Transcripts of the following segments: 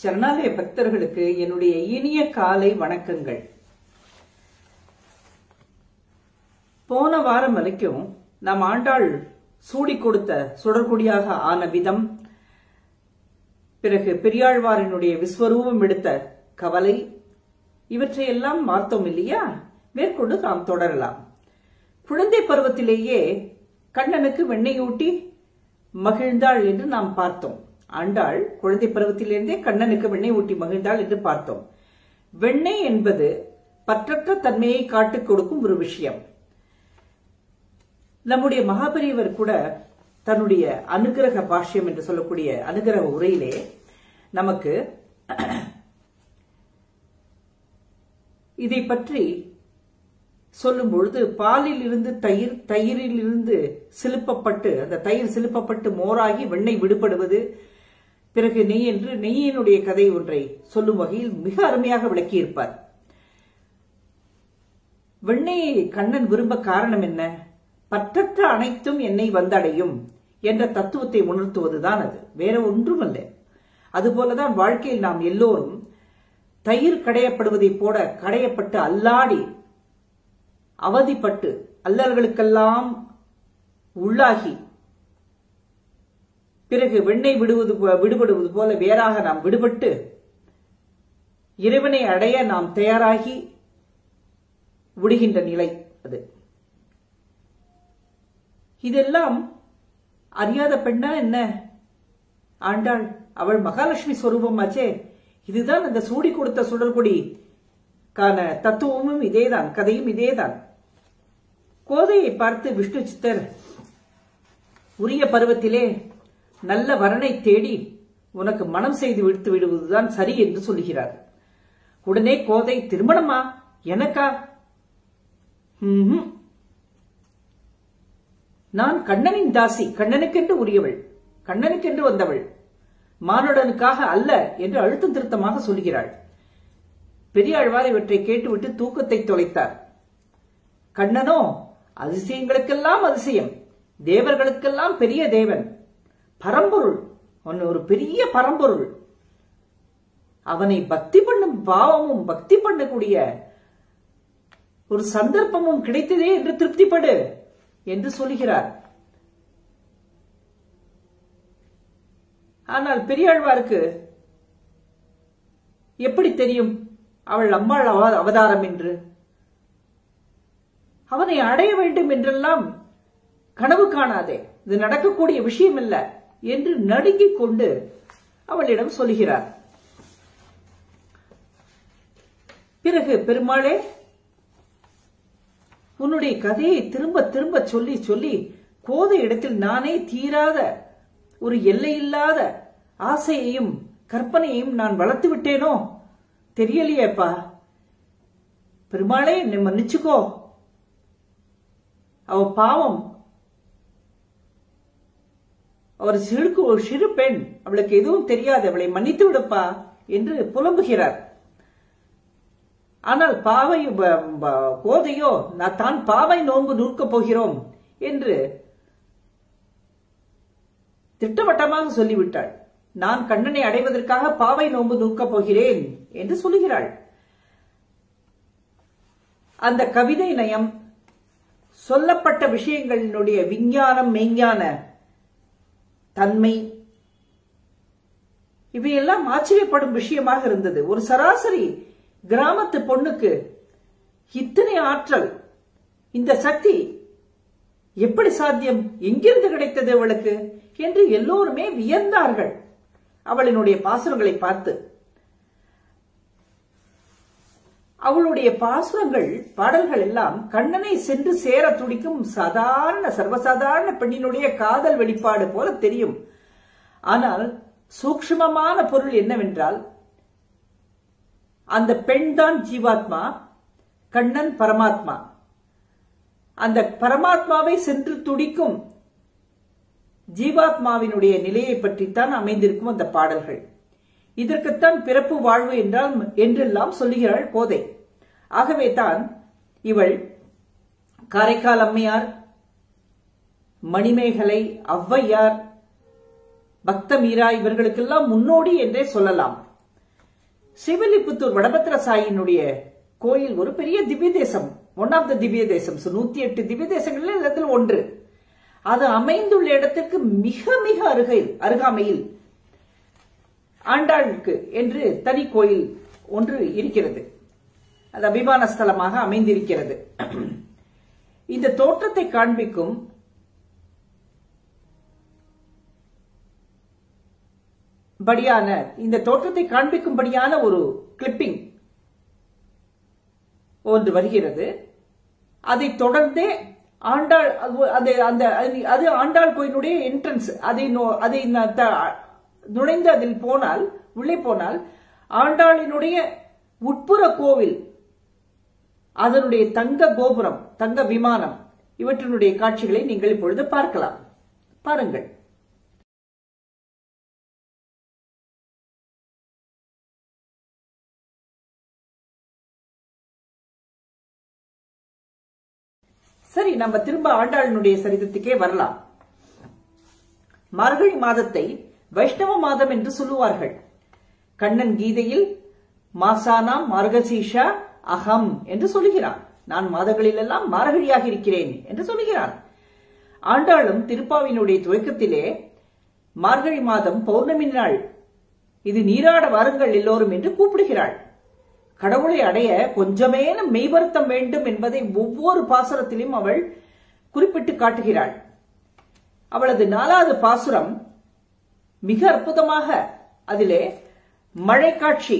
சரணாலய பக்தர்களுக்கு என்னுடைய இனிய காலை வணக்கங்கள். போன வாரம் வரைக்கும் நாம் ஆண்டாள் சூடி கொடுத்த சுடர்கொடியாக ஆன விதம், பிறகு பெரியாழ்வாரினுடைய விஸ்வரூபம் எடுத்த கவலை, இவற்றையெல்லாம் பார்த்தோம் இல்லையா? மேற்கொண்டு நாம் தொடரலாம். குழந்தை பருவத்திலேயே கண்ணனுக்கு வெண்ணெயூட்டி மகிழ்ந்தாள் என்று நாம் பார்த்தோம். ஆண்டாள் குழந்தை பருவத்திலிருந்தே கண்ணனுக்கு வெண்ணெய் ஊட்டி மகிழ்ந்தாள் என்று பார்த்தோம். வெண்ணெய் என்பது பற்றற்ற தன்மையை காட்டிக் கொடுக்கும் ஒரு விஷயம். நம்முடைய மகாபெரியவர் கூட தன்னுடைய அனுகிரக பாஷ்யம் என்று சொல்லக்கூடிய அனுகிரக உரையிலே நமக்கு இதை பற்றி சொல்லும் பொழுது, பாலில் இருந்து தயிர், தயிரில் இருந்து சிலுப்பப்பட்டு, அந்த தயிர் சிலுப்பப்பட்டு மோராகி வெண்ணெய் விடுபடுவது, பிறகு நெய் என்று நெய்யினுடைய கதை ஒன்றை சொல்லும் வகையில் மிக அருமையாக விளக்கியிருப்பார். வெண்ணெயை கண்ணன் விரும்ப காரணம் என்ன? பற்றற்ற அனைத்தும் என்னை வந்தடையும் என்ற தத்துவத்தை உணர்த்துவதுதான் அது, வேற ஒன்றுமல்ல. அதுபோலதான் வாழ்க்கையில் நாம் எல்லோரும் தயிர் கடையப்படுவதை போல கடையப்பட்டு அல்லாடி அவதிப்பட்டு அல்லல்களுக்கெல்லாம் உள்ளாகி பிறகு வெண்ணெய் விடுபடுவது போல வேறாக நாம் விடுபட்டு இறைவனை அடைய நாம் தயாராகி விடுகின்ற நிலை அது. இதெல்லாம் அறியாத பெண்ணா என்ன ஆண்டாள்? அவள் மகாலட்சுமி ஸ்வரூபமாச்சே. இதுதான் அந்த சூடி கொடுத்த சுடர்கொடி கான தத்துவமும் இதேதான், கதையும் இதேதான். கோதையை பார்த்து விஷ்ணு சித்தர் உரிய பருவத்திலே நல்ல வரனை தேடி உனக்கு மனம் செய்து விடுத்து விடுவதுதான் சரி என்று சொல்லுகிறார். உடனே கோதை, திருமணமா? எனக்கா? நான் கண்ணனின் தாசி, கண்ணனுக்கென்று உரியவள், கண்ணனுக்கென்று வந்தவள், மானுடனுக்காக அல்ல என்று அழுத்தம் திருத்தமாக சொல்கிறாள். பெரியாழ்வார் இவற்றை கேட்டுவிட்டு தூக்கத்தை தொலைத்தார். கண்ணனோ அதிசயங்களுக்கெல்லாம் அதிசயம், தேவர்களுக்கெல்லாம் பெரிய தேவன், பரம்பொருள், ஒரு பெரிய பரம்பொருள். அவனை பக்தி பண்ணும் பாவமும் பக்தி பண்ணக்கூடிய ஒரு சந்தர்ப்பமும் கிடைத்ததே என்று திருப்திப்படு என்று சொல்கிறார். ஆனால் பெரியாழ்வாருக்கு எப்படி தெரியும் அவள் அம்பாள் அவதாரம் என்று? அவனை அடைய வேண்டும் என்றெல்லாம் கனவு காணாதே, இது நடக்கக்கூடிய விஷயம் அல்ல என்று நடுங்கிக் கொண்டு அவளிடம் சொல்கிறார். பிறகு, பெருமாளே, உன்னுடைய கதையை திரும்ப திரும்ப சொல்லி சொல்லி கோதை இடத்தில் நானே தீராத ஒரு எல்லையில்லாத ஆசையையும் கற்பனையையும் நான் வளர்த்து விட்டேனோ தெரியலையேப்பா. பெருமாளே, என்னை மன்னிச்சுக்கோ. அவ பாவம், அவர் ஒரு சிறு பெண், அவளுக்கு எதுவும் தெரியாது, அவளை மன்னித்து விடுப்பா என்று புலம்புகிறார். ஆனால் கோதையோ, நான் தான் பாவை நோன்பு நூற்கப் போகிறோம் என்று திட்டவட்டமாக சொல்லிவிட்டாள். நான் கண்ணனை அடைவதற்காக பாவை நோன்பு நூற்கப் போகிறேன் என்று சொல்லுகிறாள். அந்த கவிதை நயம், சொல்லப்பட்ட விஷயங்களினுடைய விஞ்ஞானம், மெய்ஞான தன்மை, இவையெல்லாம் ஆச்சரியப்படும் விஷயமாக இருந்தது. ஒரு சராசரி கிராமத்து பொண்ணுக்கு இத்தனை ஆற்றல், இந்த சக்தி எப்படி சாத்தியம், எங்கிருந்து கிடைத்தது அவளுக்கு என்று எல்லோருமே வியந்தார்கள் அவளினுடைய பாசுரங்களை பார்த்து. அவளுடைய பாசுரங்கள், பாடல்கள் எல்லாம் கண்ணனை சென்று சேர துடிக்கும் சர்வசாதாரண பெண்ணினுடைய காதல் வெளிப்பாடு போல தெரியும். ஆனால் சூக்ஷ்மமான பொருள் என்னவென்றால், அந்த பெண் தான் ஜீவாத்மா, கண்ணன் பரமாத்மா. அந்த பரமாத்மாவை சென்று துடிக்கும் ஜீவாத்மாவினுடைய நிலையை பற்றித்தான் அமைந்திருக்கும் அந்த பாடல்கள். இதற்குத்தான் பிறப்பு வாழ்வு என்றெல்லாம் சொல்லுகிறாள் கோதை. ஆகவே தான் இவள் காரைக்கால் அம்மையார், மணிமேகலை, ஔவையார், பக்த மீரா இவர்களுக்கெல்லாம் முன்னோடி என்றே சொல்லலாம். ஸ்ரீவில்லிபுத்தூர் வடபத்திர சாயினுடைய கோயில் ஒரு பெரிய திவ்ய தேசம், ஒன் ஆஃப் த திவ்ய தேசம். 108 திவ்ய தேசங்கள்ல இடத்தில் ஒன்று. அது அமைந்துள்ள இடத்திற்கு மிக மிக அருகாமையில் ஆண்டாளுக்கு என்று தனி கோயில் ஒன்று இருக்கிறது. அது அபிமான ஸ்தலமாக அமைந்திருக்கிறது. இந்த தோற்றத்தை காண்பிக்கும் காண்பிக்கும்படியான ஒரு கிளிப்பிங் ஒன்று வருகிறது. அதை தொடர்ந்தே ஆண்டாள், அது ஆண்டாள் கோயிலுடைய என்ட்ரன்ஸ். அதை நுழைந்து அதில் போனால், உள்ளே போனால் ஆண்டாளினுடைய உட்புற கோவில், அதனுடைய தங்க கோபுரம், தங்க விமானம், இவற்றினுடைய காட்சிகளை நீங்கள் இப்பொழுது பார்க்கலாம். பாருங்கள். சரி, நம்ம திரும்ப ஆண்டாளினுடைய சரித்திரத்துக்கே வரலாம். மார்கழி மாதத்தை வைஷ்ணவ மாதம் என்று சொல்லுவார்கள். கண்ணன் கீதையில் மாசானாம் மார்கசீஷா அகம் என்று சொல்லுகிறான். நான் மாதங்களில் எல்லாம் மார்கழியாக இருக்கிறேன் என்று சொல்லுகிறான். ஆண்டாளும் திருப்பாவினுடைய துவக்கத்திலே மார்கழி மாதம் பௌர்ணமி நாள், இது நீராட வாருங்கள் எல்லோரும் என்று கூப்பிடுகிறாள். கடவுளை அடைய கொஞ்சமேனும் மெய்வருத்தம் வேண்டும் என்பதை ஒவ்வொரு பாசுரத்திலும் அவள் குறிப்பிட்டு காட்டுகிறாள். அவளது 4வது பாசுரம் மிக அற்புதமாக, அதிலே மழை காட்சி,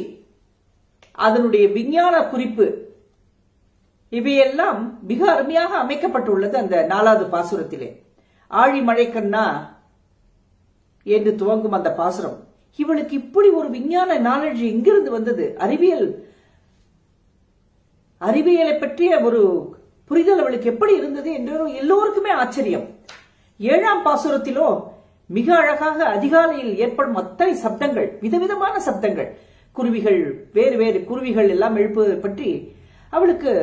அதனுடைய விஞ்ஞான குறிப்பு, இவையெல்லாம் மிக அருமையாக அமைக்கப்பட்டுள்ளது. அந்த 4வது பாசுரத்திலே ஆழி மழை கண்ணா என்று துவங்கும் அந்த பாசுரம், இவளுக்கு இப்படி ஒரு விஞ்ஞான நாலேஜ் எங்கிருந்து வந்தது? அறிவியலை பற்றிய ஒரு புரிதல் அவளுக்கு எப்படி இருந்தது என்று எல்லோருக்குமே ஆச்சரியம். 7ஆம் பாசுரத்திலோ மிக அழகாக அதிகாலையில் ஏற்படும் அத்தனை சப்தங்கள், விதவிதமான சப்தங்கள், குருவிகள், வேறு வேறு குருவிகள் எல்லாம் எழுப்புவதை பற்றி அவளுக்கு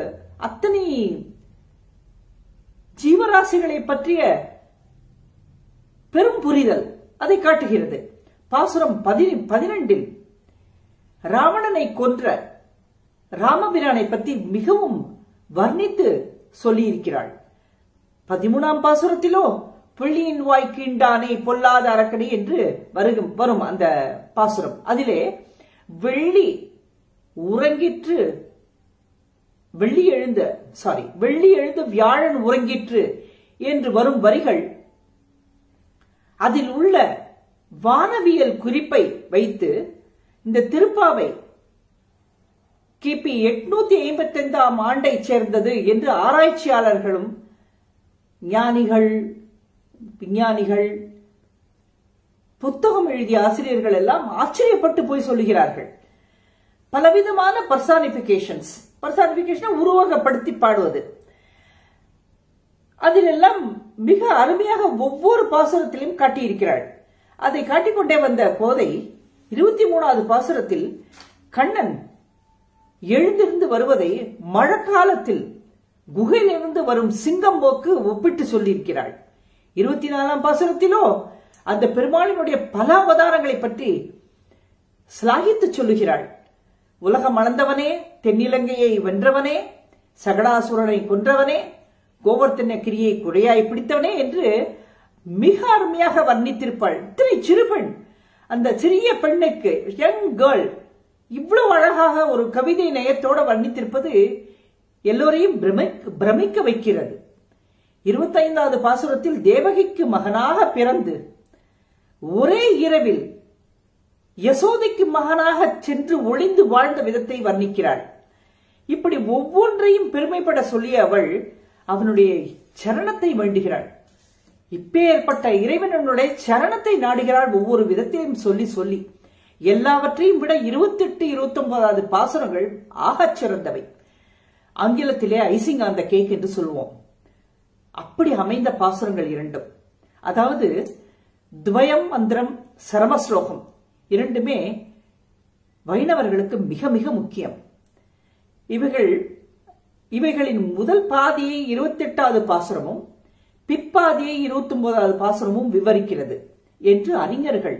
அத்தனை ஜீவராசிகளை பற்றிய பெரும் புரிதல் அதை காட்டுகிறது. பாசுரம் 12 ராவணனை கொன்ற ராமபிரானை பற்றி மிகவும் வர்ணித்து சொல்லியிருக்கிறாள். 13ஆம் பாசுரத்திலோ புள்ளியின் வாய் கீண்டானே பொல்லாத அரக்கனை என்று வரும் அந்த பாசுரம். அதிலே வெள்ளி எழுந்த வியாழன் உறங்கிற்று என்று வரும் வரிகள், அதில் உள்ள வானவியல் குறிப்பை வைத்து இந்த திருப்பாவை கிபி 855ஆம் ஆண்டை சேர்ந்தது என்று ஆராய்ச்சியாளர்களும் விஞ்ஞானிகள், புத்தகம் எழுதிய ஆசிரியர்கள் எல்லாம் ஆச்சரியப்பட்டு போய் சொல்லுகிறார்கள். பலவிதமான பர்சானிபிகேஷன் உருவகப்படுத்தி பாடுவது, அதிலெல்லாம் மிக அருமையாக ஒவ்வொரு பாசுரத்திலும் காட்டியிருக்கிறாள். அதை காட்டிக்கொண்டே வந்த கோதை 23வது பாசுரத்தில் கண்ணன் எழுந்திருந்து வருவதை மழைக்காலத்தில் குகையிலிருந்து வரும் சிங்கம் போக்கு ஒப்பிட்டு சொல்லியிருக்கிறாள். 24ஆம் பாசுரத்திலோ அந்த பெருமாளினுடைய பல அவதாரங்களை பற்றி சிலாகித்து சொல்லுகிறாள். உலகம் அளந்தவனே, தென்னிலங்கையை வென்றவனே, சகடாசுரனை கொன்றவனே, கோவர்த்தன கிரியை குறையாய் பிடித்தவனே என்று மிக அருமையாக வர்ணித்திருப்பாள். இத்தனை சிறு பெண், அந்த சிறிய பெண்ணுக்கு, யங் கேர்ள், இவ்வளவு அழகாக ஒரு கவிதை நயத்தோடு வர்ணித்திருப்பது எல்லோரையும் பிரமிக்க வைக்கிறது. 25வது பாசுரத்தில் தேவகிக்கு மகனாக பிறந்து ஒரே இரவில் யசோதைக்கு மகனாக சென்று ஒளிந்து வாழ்ந்த விதத்தை வர்ணிக்கிறாள். இப்படி ஒவ்வொன்றையும் பெருமைப்பட சொல்லிய அவள் அவனுடைய சரணத்தை வேண்டுகிறாள். இப்பேற்பட்ட இறைவனுடைய சரணத்தை நாடுகிறாள். ஒவ்வொரு விதத்தையும் சொல்லி எல்லாவற்றையும் விட 28, 29வது பாசுரங்கள் ஆகச் சிறந்தவை. ஆங்கிலத்திலே ஐசிங் ஆன் த கேக் என்று சொல்லுவோம். அப்படி அமைந்த பாசுரங்கள் இரண்டும், அதாவது துவயம் மந்திரம், சரமஸ்லோகம் இரண்டுமே வைணவர்களுக்கு மிக மிக முக்கியம். இவைகளின் முதல் பாதியை 28வது பாசுரமும் பிற்பாதியை 29வது பாசுரமும் விவரிக்கிறது என்று அறிஞர்கள்,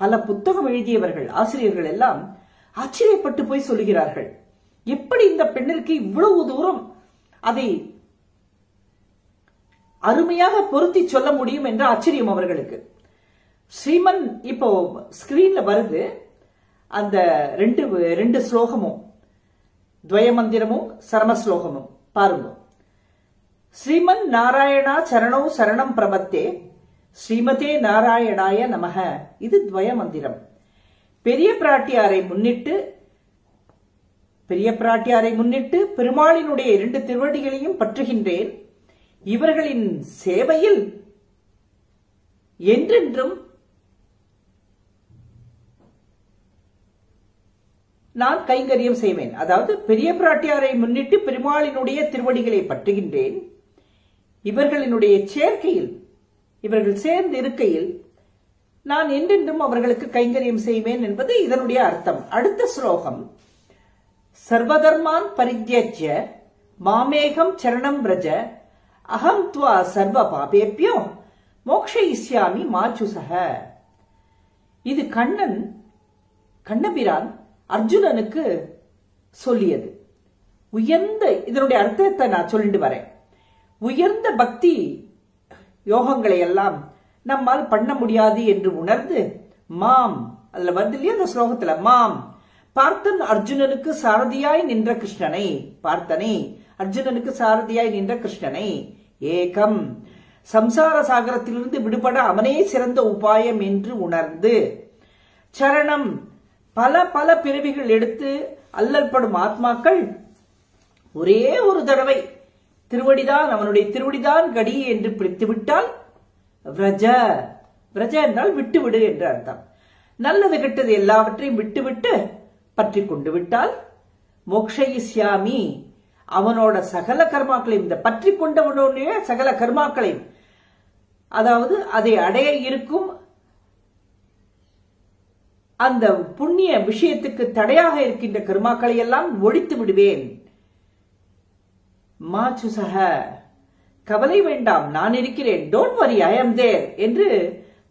பல புத்தகம் எழுதியவர்கள், ஆசிரியர்கள் எல்லாம் ஆச்சரியப்பட்டு போய் சொல்லுகிறார்கள். எப்படி இந்த பெண்ணிற்கு இவ்வளவு தூரம் அதை அருமையாக பொருத்தி சொல்ல முடியும் என்ற ஆச்சரியம் அவர்களுக்கு. ஸ்ரீமன் இப்போ ஸ்கிரீன்ல வருது அந்த ரெண்டு ஸ்லோகமும், துவய மந்திரமும் சரம ஸ்லோகமும் பாருங்க. ஸ்ரீமன் நாராயணா சரணோ சரணம் பிரபத்தே ஸ்ரீமதே நாராயணாய நமக. இது துவய மந்திரம். பெரிய பிராட்டியாரை முன்னிட்டு பெருமாளினுடைய 2 திருவடிகளையும் பற்றுகின்றேன். இவர்களின் சேவையில் என்றென்றும் நான் கைங்கரியம் செய்வேன். அதாவது பெரிய பிராட்டியாரை முன்னிட்டு பெருமாளினுடைய திருவடிகளை பற்றுகின்றேன். இவர்களினுடைய சேர்க்கையில், இவர்கள் சேர்ந்து இருக்கையில் நான் என்றென்றும் அவர்களுக்கு கைங்கரியம் செய்வேன் என்பது இதனுடைய அர்த்தம். அடுத்த ஸ்லோகம், சர்வதர்மான் பரித்யஜ்ய மாமேகம் சரணம் பிரஜ அகம் த்வா சர்வ பாபேப்யோ மோக்ஷயிஸ்யாமி மாச்சுசக. இது கண்ணபிரான் அர்ஜுனனுக்கு சொல்லியது. இதனுடைய அர்த்தத்தை நான் சொல்லிட்டு வரேன். உயர்ந்த பக்தி யோகங்களை எல்லாம் நம்மால் பண்ண முடியாது என்று உணர்ந்து, மாம், அதுல வருது இல்லையா அந்த ஸ்லோகத்துல, மாம் பார்த்தன் அர்ஜுனனுக்கு சாரதியாய் நின்ற கிருஷ்ணனை, பார்த்தனை அர்ஜுனனுக்கு சாரதியாய் நின்ற கிருஷ்ணனை, ஏகம் சம்சார சாகரத்திலிருந்து விடுபட அவனே சிறந்த உபாயம் என்று உணர்ந்து, சரணம் பல பல பிறவிகள் எடுத்து அல்லல்படும் ஆத்மாக்கள் ஒரே ஒரு தடவை திருவடிதான், அவனுடைய திருவடிதான் கடி என்று பிடித்துவிட்டால், விரஜ, விரஜ என்றால் விட்டுவிடு என்று அர்த்தம். நல்லது கெட்டது எல்லாவற்றையும் விட்டுவிட்டு பற்றி கொண்டு விட்டால், மோக்ஷயிஸ்யாமி அவனோட சகல கர்மாக்களையும், இந்த பற்றி கொண்டவனுடைய சகல கர்மாக்களையும், அதாவது அதை அடைய இருக்கும் அந்த புண்ணிய விஷயத்துக்கு தடையாக இருக்கின்ற கர்மாக்களை எல்லாம் ஒழித்து விடுவேன். மாச்சுசக, கவலை வேண்டாம், நான் இருக்கிறேன், டோன்ட் வரி, ஐ அம் தேர் என்று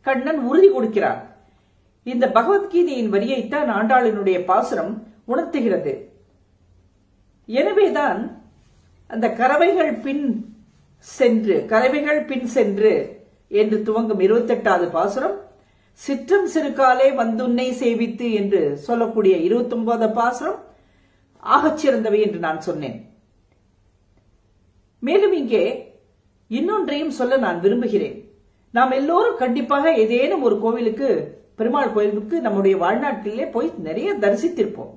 கண்ணன் உறுதி கொடுக்கிறார். இந்த பகவத்கீதையின் வரியைத்தான் ஆண்டாளினுடைய பாசுரம் உணர்த்துகிறது. எனவேதான் அந்த கறவைகள் பின் சென்று என்று துவங்கும் 28வது பாசுரம், சிற்றம் சிறுகாலே வந்துன்னை சேவித்து என்று சொல்லக்கூடிய 29வது பாசுரம் ஆகச்சிறந்தவை என்று நான் சொன்னேன். மேலும் இங்கே இன்னொன்றையும் சொல்ல நான் விரும்புகிறேன். நாம் எல்லோரும் கண்டிப்பாக ஏதேனும் ஒரு கோவிலுக்கு, பெருமாள் கோயிலுக்கு நம்முடைய வாழ்நாட்டிலே போய் நிறைய தரிசித்திருப்போம்.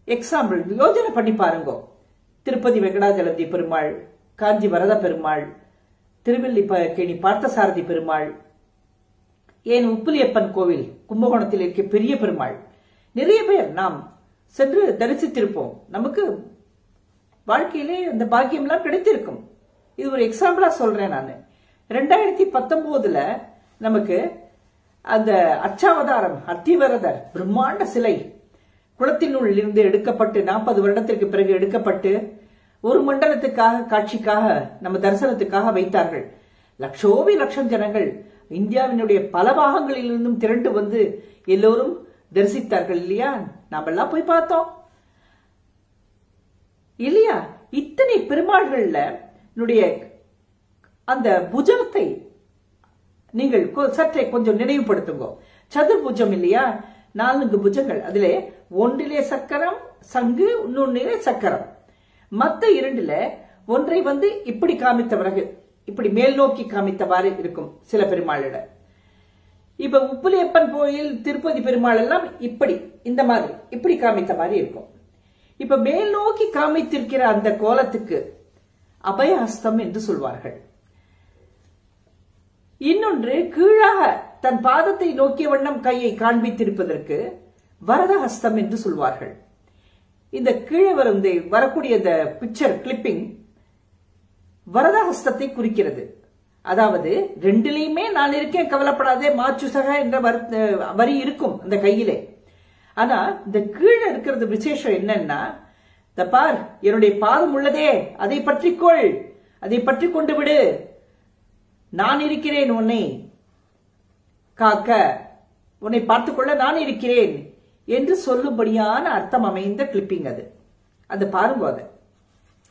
எக்ஸாம்பிள் யோஜனை பண்ணி பாருங்க. திருப்பதி வெங்கடாஜலபதி பெருமாள், காஞ்சி வரத பெருமாள், திருவல்லிக்கேணி பார்த்தசாரதி பெருமாள், ஏன் உப்புலியப்பன் கோவில் கும்பகோணத்தில் இருக்க பெரிய பெருமாள், நிறைய பேர் நாம் சென்று தரிசித்திருப்போம். நமக்கு வாழ்க்கையிலே அந்த பாக்கியம்லாம் கிடைத்திருக்கும். இது ஒரு எக்ஸாம்பிளா சொல்றேன் நான். 2019 நமக்கு அந்த அச்சாவதாரம் அத்திவரதர் பிரம்மாண்ட சிலை குளத்தினுள் இருந்து எடுக்கப்பட்டு 40 வருடத்திற்கு பிறகு எடுக்கப்பட்டு ஒரு மண்டலத்துக்காக, காட்சிக்காக, நம்ம தரிசனத்துக்காக வைத்தார்கள். லட்சோபி லட்சம் ஜனங்கள் இந்தியாவினுடைய பல பாகங்களிலிருந்தும் திரண்டு வந்து எல்லோரும் தரிசித்தார்கள் இல்லையா? நாம எல்லாம் போய் பார்த்தோம் இல்லையா? இத்தனை பெருமாள்கள்ல அந்த புஜத்தை நீங்கள் சற்றே கொஞ்சம் நினைவுபடுத்துங்க. சதுர்புஜம் இல்லையா? 4 புஜங்கள். அதிலே ஒன்றிலே சக்கரம் சங்கு, இன்னொன்னிலே சக்கரம். மற்ற 2ல ஒன்றை வந்து இப்படி காமித்த பிறகு இப்படி மேல் நோக்கி காமித்தவாறு இருக்கும் சில பெருமாளிட. இப்ப உப்புலியப்பன் கோயில், திருப்பதி பெருமாள் எல்லாம் இப்படி இந்த மாதிரி இப்படி காமித்த மாதிரி இருக்கும். இப்ப மேல் நோக்கி காமித்திருக்கிற அந்த கோலத்துக்கு அபயஹஸ்தம் என்று சொல்வார்கள். இன்னொன்று கீழாக தன் பாதத்தை நோக்கிய வண்ணம் கையை காண்பித்திருப்பதற்கு வரதஹஸ்தம் என்று சொல்வார்கள். இந்த கீழே வரும் வரக்கூடிய இந்த பிக்சர் கிளிப்பிங் வரதஹஸ்தத்தை குறிக்கிறது. அதாவது 2லயுமே நான் இருக்கேன், கவலைப்படாதே, மாச்சுசக என்ற வரி இருக்கும் அந்த கையிலே. ஆனா இந்த கீழே இருக்கிறது விசேஷம் என்னன்னா, இந்த பார், என்னுடைய பாதம் உள்ளதே, அதை பற்றிக்கொள், அதை பற்றி கொண்டு விடு, நான் இருக்கிறேன், உன்னை காக்க, உன்னை பார்த்துக்கொள்ள நான் இருக்கிறேன் என்று சொல்லும்படியான அர்த்தம் அமைந்த கிளிப்பிங் அது. அது பாருங்க, அது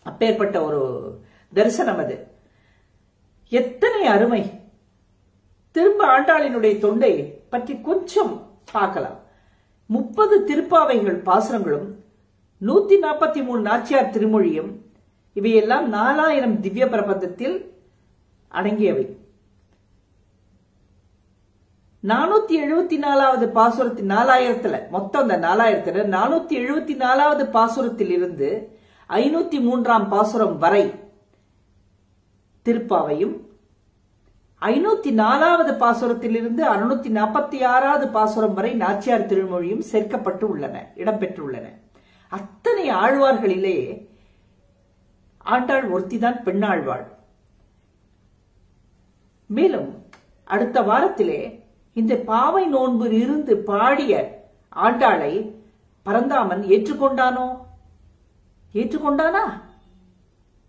அப்பேற்பட்ட ஒரு தரிசனம். அது எத்தனை அருமை. திரும்ப ஆண்டாளினுடைய தொண்டை பற்றி கொஞ்சம் பார்க்கலாம். 30 திருப்பாவைகள் பாசுரங்களும் 143 நாச்சியார் திருமொழியும் இவையெல்லாம் 4000 திவ்ய பிரபந்தத்தில் அடங்கியவை. 474வது பாசுரத்தில் 4000த்துல மொத்தம் அந்த 4000த்துல 474வது பாசுரத்தில் இருந்து 503ஆம் பாசுரம் வரை திருப்பாவையும் 504வது பாசுரத்திலிருந்து 646வது பாசுரம் வரை நாச்சியார் திருமொழியும் சேர்க்கப்பட்டு உள்ளன, இடம்பெற்றுள்ளன. அத்தனை ஆழ்வார்களிலே ஆண்டாள் ஒருத்திதான் பெண்ணாழ்வாள். மேலும் அடுத்த வாரத்திலே இந்த பாவை நோன்பு இருந்து பாடிய ஆண்டாளை பரந்தாமன் ஏற்றுக்கொண்டானா?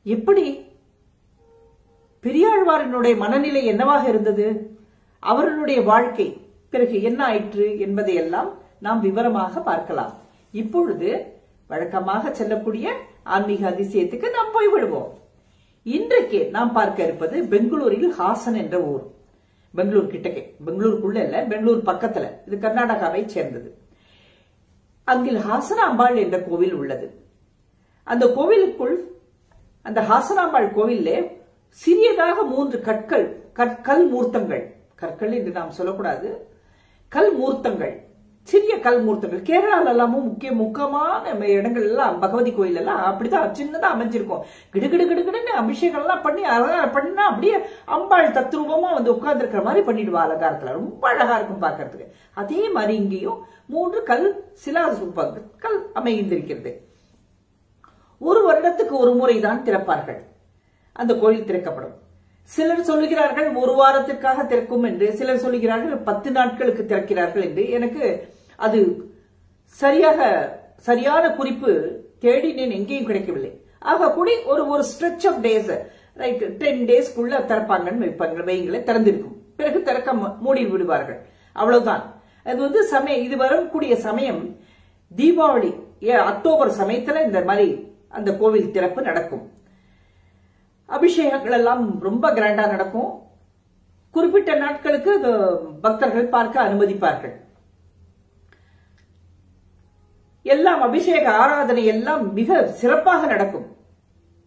எப்படி? பெரியாழ்வாரினுடைய மனநிலை என்னவாக இருந்தது? அவர்களுடைய வாழ்க்கை பிறகு என்ன ஆயிற்று என்பதையெல்லாம் நாம் விவரமாக பார்க்கலாம். இப்பொழுது வழக்கமாக செல்லக்கூடிய ஆன்மீக அதிசயத்துக்கு நாம் போய்விடுவோம். இன்றைக்கு நாம் பார்க்க இருப்பது பெங்களூரில் ஹாசன் என்ற ஊர். பெங்களூர் கிட்டக்கே, பெங்களூருக்குள்ள இல்ல, பெங்களூர் பக்கத்துல. இது கர்நாடகாவை சேர்ந்தது. அங்கில் ஹாசனாம்பாள் என்ற கோவில் உள்ளது. அந்த கோவிலுக்குள், அந்த ஹாசனாம்பாள் கோவிலே சிறியதாக 3 கல் மூர்த்தங்கள், கற்கள் என்று நாம் சொல்லக்கூடாது, கல் மூர்த்தங்கள், சிறிய கல் மூர்த்தங்கள். கேரளால எல்லாமும் முக்கியமான இடங்கள் எல்லாம் பகவதி கோயில் எல்லாம் அப்படிதான் சின்னதா அமைஞ்சிருக்கும். கிடுகிடுன்னு அபிஷேகம் எல்லாம் பண்ணினா அப்படியே அம்பாள் தத்ரூபமா வந்து உட்கார்ந்து இருக்கிற மாதிரி பண்ணிடுவா. அலங்காரத்துல ரொம்ப அழகா இருக்கும் பார்க்கறதுக்கு. அதே மாதிரி இங்கேயும் 3 கல் சிலாசூப்பங்கள் அமைந்திருக்கிறது. ஒரு வருடத்துக்கு ஒரு முறைதான் திறப்பார்கள். அந்த கோயில் திறக்கப்படும். சிலர் சொல்லுகிறார்கள் 1 வாரத்திற்காக திறக்கும் என்று, சிலர் சொல்லுகிறார்கள் 10 நாட்களுக்கு திறக்கிறார்கள் என்று. எனக்கு அது சரியான குறிப்பு தேடினேன், எங்கேயும் கிடைக்கவில்லை. ஆக கூடி ஒரு ஸ்ட்ரெச் ஆஃப் டேஸ், ரைட், 10 டேஸ்க்குள்ள திறப்பாங்கன்னு வைங்களே, திறந்திருக்கும். பிறகு திறக்க மூடி விடுவார்கள், அவ்வளவுதான். அது வந்து இது வரக்கூடிய சமயம் தீபாவளி, அக்டோபர் சமயத்துல இந்த மாதிரி அந்த கோவில் திறப்பு நடக்கும். அபிஷேகங்கள் எல்லாம் ரொம்ப கிராண்டா நடக்கும். குறிப்பிட்ட நாட்களுக்கு பக்தர்கள் பார்க்க அனுமதிப்பார்கள். எல்லாம் அபிஷேக ஆராதனை எல்லாம் மிக சிறப்பாக நடக்கும்.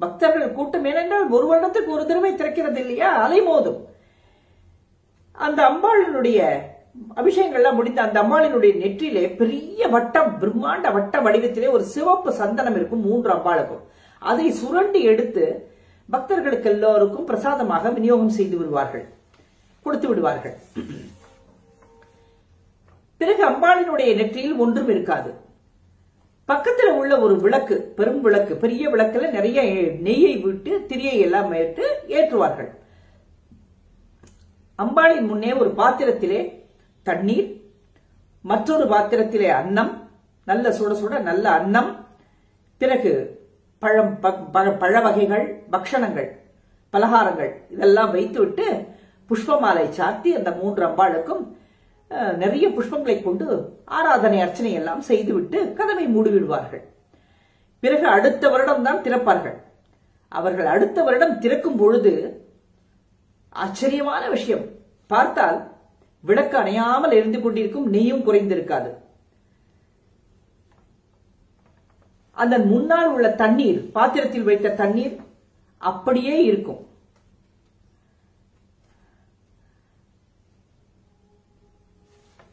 பக்தர்கள் கூட்டம் ஏனென்றால் 1 வருடத்துக்கு ஒரு தடவை திறக்கிறது இல்லையா, அலைமோதும். அந்த அம்பாளினுடைய அபிஷேகங்கள்லாம் முடிந்த அந்த அம்பாளினுடைய நெற்றிலே பெரிய வட்டம், பிரம்மாண்ட வட்ட வடிவத்திலே ஒரு சிவப்பு சந்தனம் இருக்கும் 3 அம்பாளுக்கும். அதை சுரண்டி எடுத்து பக்தர்களுக்கு எல்லோருக்கும் பிரசாதமாக விநியோகம் செய்து விடுவார்கள், கொடுத்து விடுவார்கள். பிறகு அம்பாளினுடைய நெற்றியில் ஒன்றும் இருக்காது. பக்கத்துல உள்ள ஒரு விளக்கு, பெரும் விளக்கு, பெரிய விளக்குல நிறைய நெய்யை விட்டு திரியை எல்லாம் ஏற்றுவார்கள். அம்பாளின் முன்னே ஒரு பாத்திரத்திலே தண்ணீர், மற்றொரு பாத்திரத்திலே அன்னம், நல்ல சுட சுட நல்ல அன்னம், பிறகு பழ வகைகள், பக்ஷணங்கள், பலகாரங்கள் இதெல்லாம் வைத்துவிட்டு புஷ்பமாலை சாத்தி அந்த 3 அம்பாளுக்கும் நிறைய புஷ்பங்களை கொண்டு ஆராதனை அர்ச்சனை எல்லாம் செய்துவிட்டு கதவை மூடிவிடுவார்கள். பிறகு அடுத்த வருடம் தான் திறப்பார்கள். அவர்கள் அடுத்த வருடம் திறக்கும் பொழுது ஆச்சரியமான விஷயம் பார்த்தால், விளக்கு அணையாமல் எரிந்து கொண்டிருக்கும், நெய்யும் குறைந்திருக்காது. அந்த முன்னால் உள்ள தண்ணீர், பாத்திரத்தில் வைத்த தண்ணீர் அப்படியே இருக்கும்.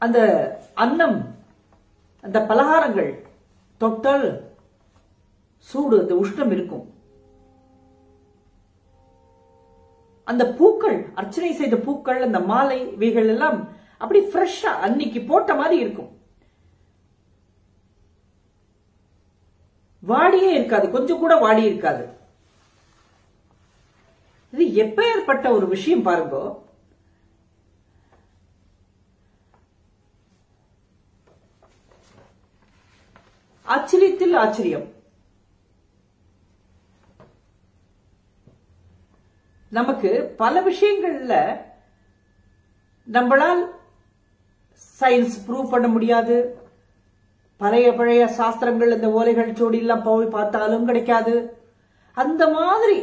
அந்த அன்னம், அந்த பலகாரங்கள் தொட்டால் சூடு, அந்த உஷ்ணம் இருக்கும். அந்த பூக்கள், அர்ச்சனை செய்த பூக்கள், அந்த மாலை, இவைகள் எல்லாம் அப்படி ஃப்ரெஷ்ஷா அன்னைக்கு போட்ட மாதிரி இருக்கும். வாடியே இருக்காது, கொஞ்சம் கூட வாடி இருக்காது. இது எப்பேற்பட்ட ஒரு விஷயம் பாருங்க. ஆச்சரியத்தில் ஆச்சரியம். நமக்கு பல விஷயங்கள்ல நம்மளால் சயின்ஸ் ப்ரூவ் பண்ண முடியாது, பழைய சாஸ்திரங்கள் இந்த ஓலைகள் சோடியெல்லாம் போய் பார்த்தாலும் கிடைக்காது. அந்த மாதிரி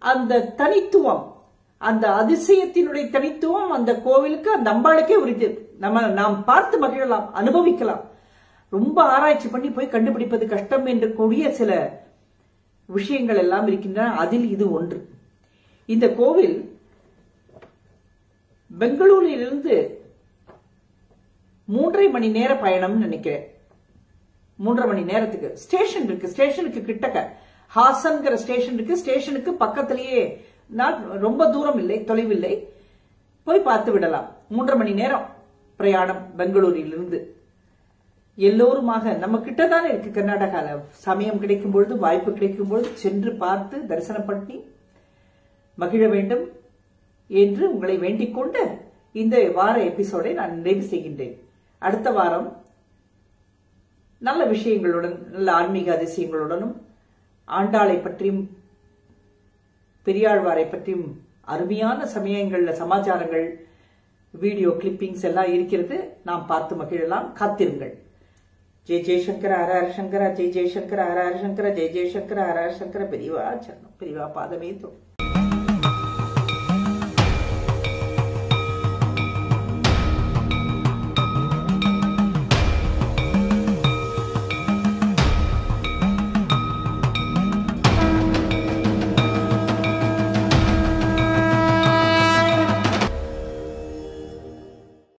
அந்த தனித்துவம், அந்த அதிசயத்தினுடைய தனித்துவம் அந்த கோவிலுக்கு, அந்த அம்பாளுக்கே உரித்தது. நாம் பார்த்து மகிழலாம், அனுபவிக்கலாம். ரொம்ப ஆராய்ச்சி பண்ணி போய் கண்டுபிடிப்பது கஷ்டம் என்று கூடிய சில விஷயங்கள் எல்லாம் இருக்கின்றன. அதில் இது ஒன்று. இந்த கோவில் பெங்களூரிலிருந்து 3.5 மணி நேர பயணம் நினைக்கிறேன். 3.5 மணி நேரத்துக்கு ஸ்டேஷன் இருக்கு. ஸ்டேஷனுக்கு கிட்டக்க ஹாசன்கிற ஸ்டேஷன் இருக்கு. ஸ்டேஷனுக்கு பக்கத்திலேயே, ரொம்ப தூரம் இல்லை, தொலைவில்லை, போய் பார்த்து விடலாம். 3.5 மணி நேரம் பிரயாணம் பெங்களூரிலிருந்து. எல்லோருமாக நம்ம கிட்டதானே இருக்கு கர்நாடகால. சமயம் கிடைக்கும் பொழுது, வாய்ப்பு கிடைக்கும் பொழுது சென்று பார்த்து தரிசனம் பண்ணி மகிழ வேண்டும் என்று உங்களை வேண்டிக் கொண்டு இந்த வார எபிசோடை நான் நிறைவு செய்கின்றேன். அடுத்த வாரம் நல்ல விஷயங்களுடன், நல்ல ஆன்மீக அதிசயங்களுடனும், ஆண்டாளை பற்றியும் பெரியாழ்வாரை பற்றியும் அருமையான சமயங்கள்ல சமாச்சாரங்கள், வீடியோ கிளிப்பிங்ஸ் எல்லாம் இருக்கிறது. நாம் பார்த்து மகிழலாம். காத்திருங்கள். ஜெய் ஜெய்சங்கர, ஹர ஹர சங்கர, ஜெய் ஜெய்சங்கர, ஹர ஹர சங்கர, ஜெய் ஜெய்சங்கர, ஹர ஹர சங்கர. பெரியவா சரணம், பெரியவா பாதமே தொடும்.